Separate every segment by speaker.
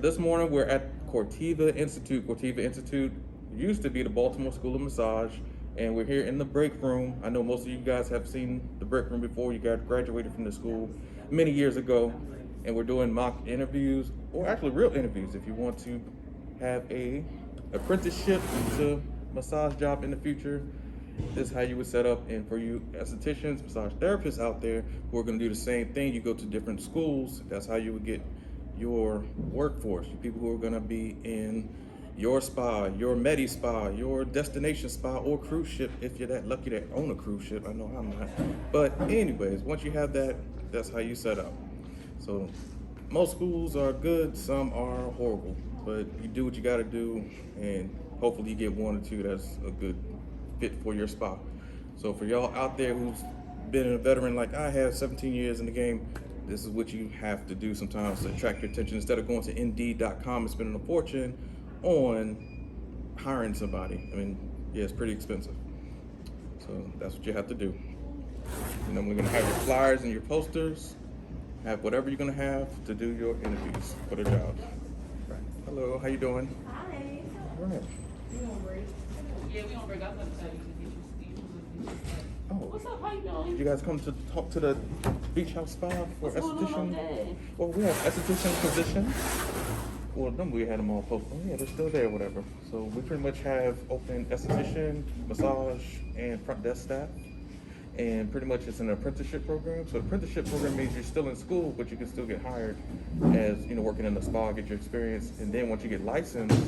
Speaker 1: This morning we're at Cortiva Institute. Cortiva Institute used to be the Baltimore School of Massage, and we're here in the break room. I know most of you guys have seen the break room before. You got graduated from the school many years ago, and we're doing mock interviews, or actually real interviews if you want to have a apprenticeship to massage job in the future. This is how you would set up. And for you estheticians, massage therapists out there who are going to do the same thing, you go to different schools. That's how you would get your workforce, people who are going to be in your spa, your medi spa, your destination spa, or cruise ship if you're that lucky to own a cruise ship. I know I'm not. But anyways, once you have that, that's how you set up. So most schools are good, some are horrible, but you do what you got to do, and hopefully you get one or two that's a good fit for your spa. So for y'all out there who's been a veteran like I have, 17 years in the game, this is what you have to do sometimes to attract your attention. Instead of going to Indeed.com and spending a fortune on hiring somebody. I mean, yeah, it's pretty expensive. So that's what you have to do. And then we're gonna have your flyers and your posters, have whatever you're gonna have to do your interviews for the job. Right. Hello, how you doing?
Speaker 2: Hi.
Speaker 1: All right.
Speaker 2: You on break? Yeah, we on break. I was about to tell you
Speaker 1: Oh,
Speaker 2: what's up? How you doing?
Speaker 1: you guys come to talk to the beach house spa for
Speaker 2: What's going on
Speaker 1: esthetician?
Speaker 2: today?
Speaker 1: Well, we have esthetician positions. Well, then we had them all posted. Oh yeah, they're still there, whatever. So we pretty much have open esthetician, massage, and front desk staff. And pretty much it's an apprenticeship program. So the apprenticeship program means you're still in school, but you can still get hired as, working in the spa, get your experience. And then once you get licensed,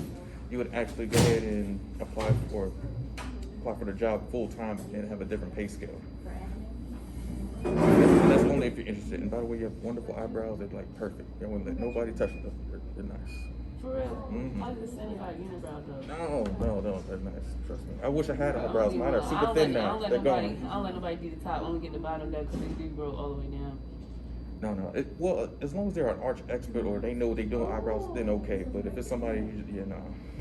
Speaker 1: you would actually go ahead and apply for the job full time and have a different pay scale. That's only if you're interested. And by the way, you have wonderful eyebrows. They're like perfect. You don't want to let nobody touch them. They're nice.
Speaker 2: For real?
Speaker 1: Mm-hmm.
Speaker 2: I just saying about unibrow though.
Speaker 1: No, they're nice. Trust me. I wish I had eyebrows. Mine are super thin now. They're gone.
Speaker 2: I don't let nobody do the top. I only get the bottom though because they do grow all the way down.
Speaker 1: No. Well, as long as they're an arch expert or they know what they do with eyebrows, then okay. But if it's somebody, no.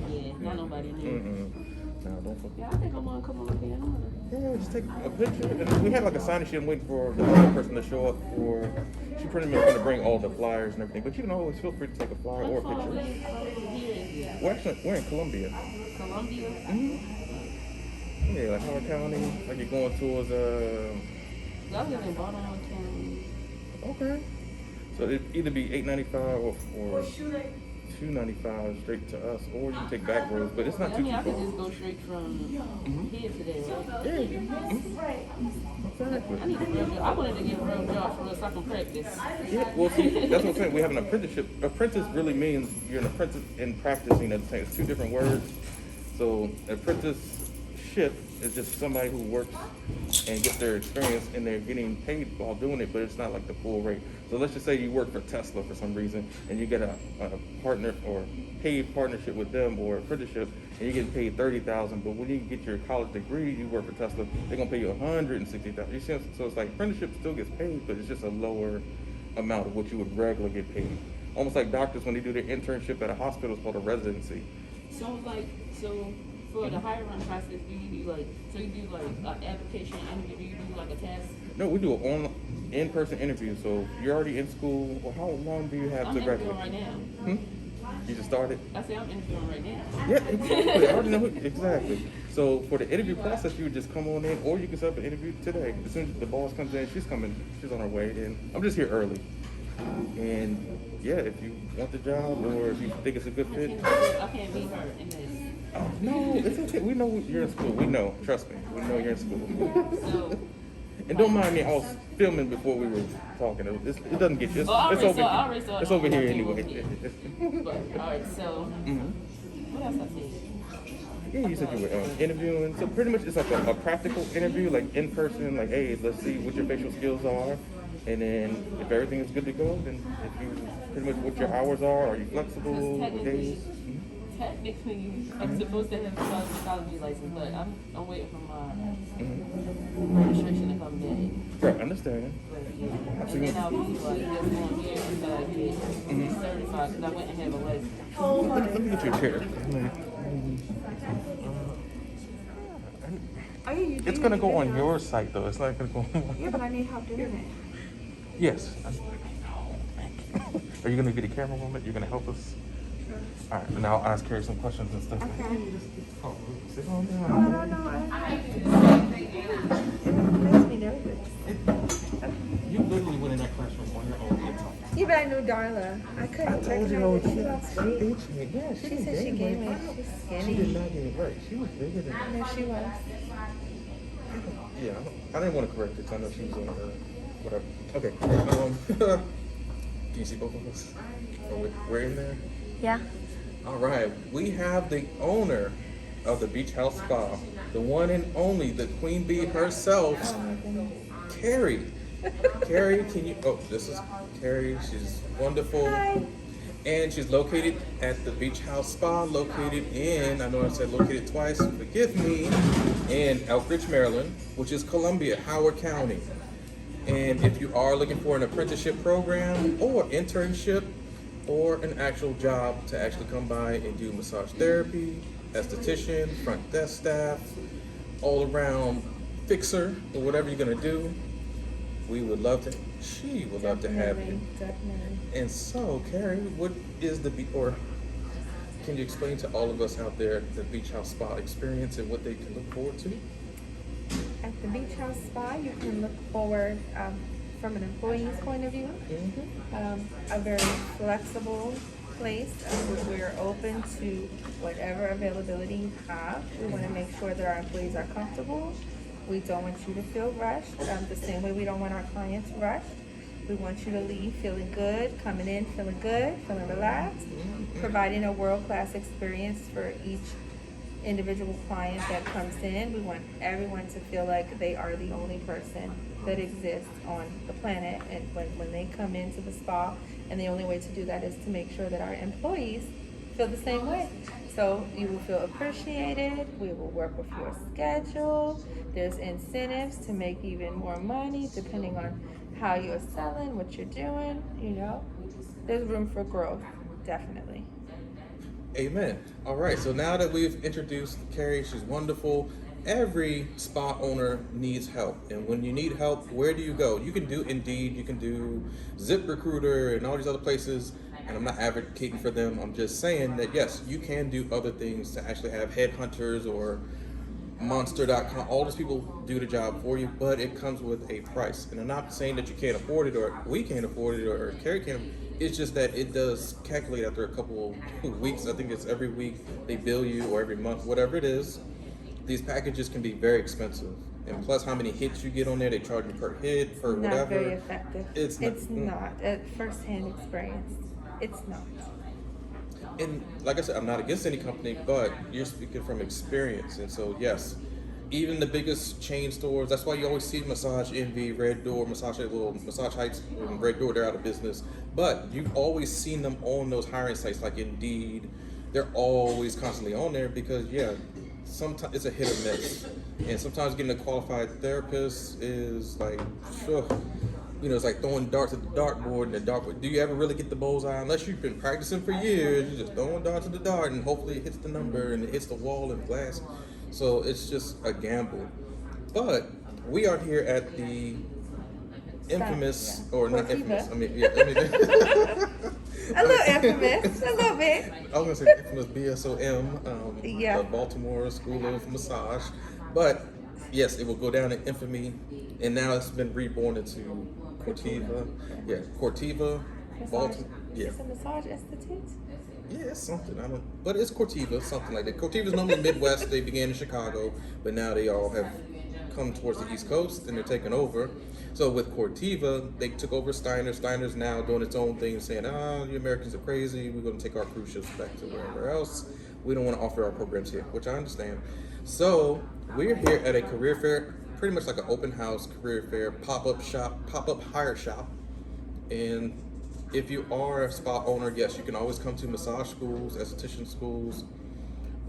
Speaker 2: Yeah, not nobody new.
Speaker 1: No, don't fuck.
Speaker 2: Yeah, I think I'm gonna come over here.
Speaker 1: Yeah, just take a picture. And we had like a signing sheet. I'm waiting for the other person to show up for. She pretty much going to bring all the flyers and everything. But you can always feel free to take a flyer or a picture. We're in Columbia.
Speaker 2: Columbia?
Speaker 1: Mm-hmm. Yeah, like Howard County. Like you're going towards
Speaker 2: I live in Baltimore County.
Speaker 1: Okay. So it'd either be $8.95 or $2.95 straight to us, or you can take back roads, but it's not too
Speaker 2: I
Speaker 1: far.
Speaker 2: could just go straight from here to there, right?
Speaker 1: Yeah. Exactly.
Speaker 2: I need a real job. I wanted to get a real job for us so I can practice.
Speaker 1: Yeah, well, see, that's what I'm saying. We have an apprenticeship. Apprentice really means you're an apprentice in practicing at the same. It's two different words. So, apprenticeship is just somebody who works and gets their experience and they're getting paid while doing it, but it's not like the full rate. So let's just say you work for Tesla for some reason and you get a partner or paid partnership with them or apprenticeship and you're getting paid $30,000, but when you get your college degree, you work for Tesla, they're gonna pay you $160,000. You see, so it's like apprenticeship still gets paid, but it's just a lower amount of what you would regularly get paid. Almost like doctors when they do their internship at a hospital, it's called a residency.
Speaker 2: So for the hiring process, do you do an application interview? Do you do like a test?
Speaker 1: No, we do an in-person interview. So you're already in school. Well, how long do you have to graduate?
Speaker 2: I'm interviewing right now.
Speaker 1: You just started?
Speaker 2: I say I'm interviewing right now.
Speaker 1: Yeah, exactly. I already know exactly. So for the interview process, you would just come on in, or you can set up an interview today. As soon as the boss comes in, she's on her way, and I'm just here early. And yeah, if you want the job or if you think it's a good fit.
Speaker 2: I can't meet her in this.
Speaker 1: Oh, no, it's okay. We know you're in school. We know. Trust me. We know you're in school.
Speaker 2: So,
Speaker 1: and don't mind me. I was filming before we were talking. It doesn't get you. It's over here anyway.
Speaker 2: Alright, so what else I said?
Speaker 1: Yeah, you said you were interviewing. So pretty much it's like a practical interview, like in person. Like, hey, let's see what your facial skills are. And then if everything is good to go, then if you pretty much what your hours are you flexible with days?
Speaker 2: Technically, I'm supposed to have a cosmetology license, but I'm waiting for my registration to come back.
Speaker 1: Right, understand.
Speaker 2: And then I'll be like just going here until I get certified, because I went and have a license.
Speaker 1: Let me get you a chair. It's gonna go on your site though. It's not gonna go on.
Speaker 3: Yeah, but I need help doing it.
Speaker 1: Yes. Are you gonna be the camera woman? You're gonna help us? All right, and I'll ask Carrie some questions and stuff.
Speaker 3: Okay.
Speaker 1: Oh, sit on down.
Speaker 3: It makes me nervous.
Speaker 1: You literally went in that classroom on your own.
Speaker 3: Yeah, but I knew Darla. I couldn't recognize her. She lost weight.
Speaker 1: Yeah,
Speaker 3: She said she gained weight. She's skinny.
Speaker 1: She did not get it right. She was bigger than
Speaker 3: No, she was.
Speaker 1: Yeah, I didn't want to correct her because I know she was on her, whatever. Okay. Can you see both of us? We're in there?
Speaker 3: Yeah.
Speaker 1: All right. We have the owner of the Beach House Spa, the one and only, the queen bee herself,
Speaker 3: Oh my goodness.
Speaker 1: Carrie. Carrie, can you, oh, this is Carrie. She's wonderful.
Speaker 3: Hi.
Speaker 1: And she's located at the Beach House Spa, located in, I know I said located twice, forgive me, in Elkridge, Maryland, which is Columbia, Howard County. And if you are looking for an apprenticeship program or internship or an actual job to actually come by and do massage therapy, esthetician, front desk staff, all around fixer, or whatever you're gonna do, she would love to have you.
Speaker 3: Definitely.
Speaker 1: And so, Carrie, what is or can you explain to all of us out there the Beach House Spa experience and what they can look forward to?
Speaker 3: At the Beach House Spa, you can look forward from an employee's point of view. A very flexible place. We're open to whatever availability you have. We want to make sure that our employees are comfortable. We don't want you to feel rushed. The same way we don't want our clients rushed. We want you to leave feeling good, coming in feeling good, feeling relaxed, providing a world-class experience for each individual client that comes in. We want everyone to feel like they are the only person that exists on the planet, and when they come into the spa, and the only way to do that is to make sure that our employees feel the same way. So you will feel appreciated. We will work with your schedule. There's incentives to make even more money depending on how you're selling, what you're doing, you know. There's room for growth, definitely.
Speaker 1: Amen. All right, so now that we've introduced Carrie, she's wonderful. Every spa owner needs help. And when you need help, where do you go? You can do Indeed, you can do ZipRecruiter and all these other places. And I'm not advocating for them. I'm just saying that, yes, you can do other things to actually have headhunters or Monster.com. All those people do the job for you, but it comes with a price. And I'm not saying that you can't afford it or we can't afford it or Carrie can't. It's just that it does calculate after a couple of weeks. I think it's every week they bill you or every month, whatever it is. These packages can be very expensive. And plus how many hits you get on there, they charge you per hit, per whatever.
Speaker 3: Not very effective.
Speaker 1: It's
Speaker 3: not a first-hand experience. It's not.
Speaker 1: And like I said, I'm not against any company, but you're speaking from experience. And so, yes, even the biggest chain stores, that's why you always see Massage Envy, Red Door, Massage Heights, and Red Door, they're out of business. But you've always seen them on those hiring sites like Indeed. They're always constantly on there because, yeah, sometimes it's a hit or miss. And sometimes getting a qualified therapist is like, it's like throwing darts at the dartboard and the dartboard. Do you ever really get the bullseye? Unless you've been practicing for years, you're just throwing darts at the dart and hopefully it hits the number and it hits the wall and glass. So it's just a gamble. But we are here at the infamous, or not infamous, a
Speaker 3: little infamous, a little bit.
Speaker 1: I was gonna say infamous BSOM, the Baltimore School of Massage. But yes, it will go down in infamy, and now it's been reborn into Cortiva. Yeah, Cortiva, Baltimore. Yeah.
Speaker 3: It's a massage institute?
Speaker 1: Yeah, it's something. But it's Cortiva, something like that. Cortiva's normally Midwest. They began in Chicago, but now they all have come towards the East Coast and they're taking over. So with Cortiva, they took over Steiner. Steiner's now doing its own thing, saying, you Americans are crazy. We're going to take our cruise ships back to wherever else. We don't want to offer our programs here, which I understand. So we're here at a career fair, pretty much like an open house career fair, pop-up hire shop. And if you are a spa owner, yes, you can always come to massage schools, esthetician schools,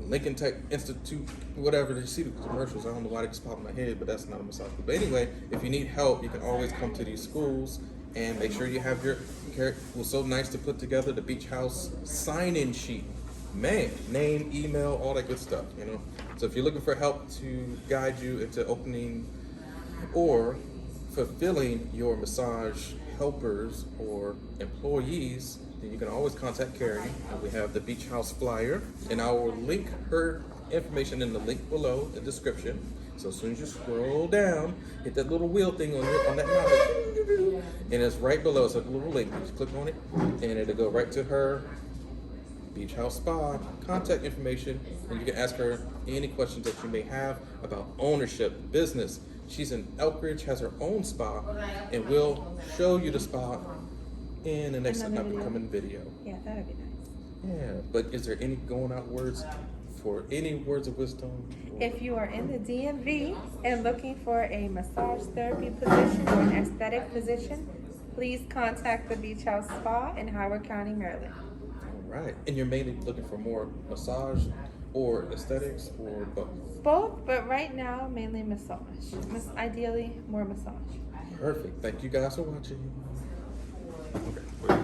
Speaker 1: Lincoln Tech Institute, whatever. You see the commercials. I don't know why they just pop in my head, but that's not a massage school. But anyway, if you need help, you can always come to these schools and make sure you have your It was so nice to put together the Beach House sign-in sheet. Man, name, email, all that good stuff, So if you're looking for help to guide you into opening or fulfilling your massage helpers or employees, then you can always contact Carrie. And we have the Beach House flyer, and I will link her information in the link below the description. So as soon as you scroll down, hit that little wheel thing on that mouse, and it's right below. It's a little link. Just click on it, and it'll go right to her Beach House Spa contact information, and you can ask her any questions that you may have about ownership, business. She's in Elkridge, has her own spa, and we'll show you the spa in the next upcoming video.
Speaker 3: Yeah, that'd be nice.
Speaker 1: Yeah, but is there any going out words for any words of wisdom?
Speaker 3: If you are in the DMV and looking for a massage therapy position or an aesthetic position, please contact the Beach House Spa in Howard County, Maryland.
Speaker 1: All right, and you're mainly looking for more massage or aesthetics or both?
Speaker 3: Both, but right now, mainly massage. Ideally, more massage.
Speaker 1: Perfect. Thank you guys for watching. Okay.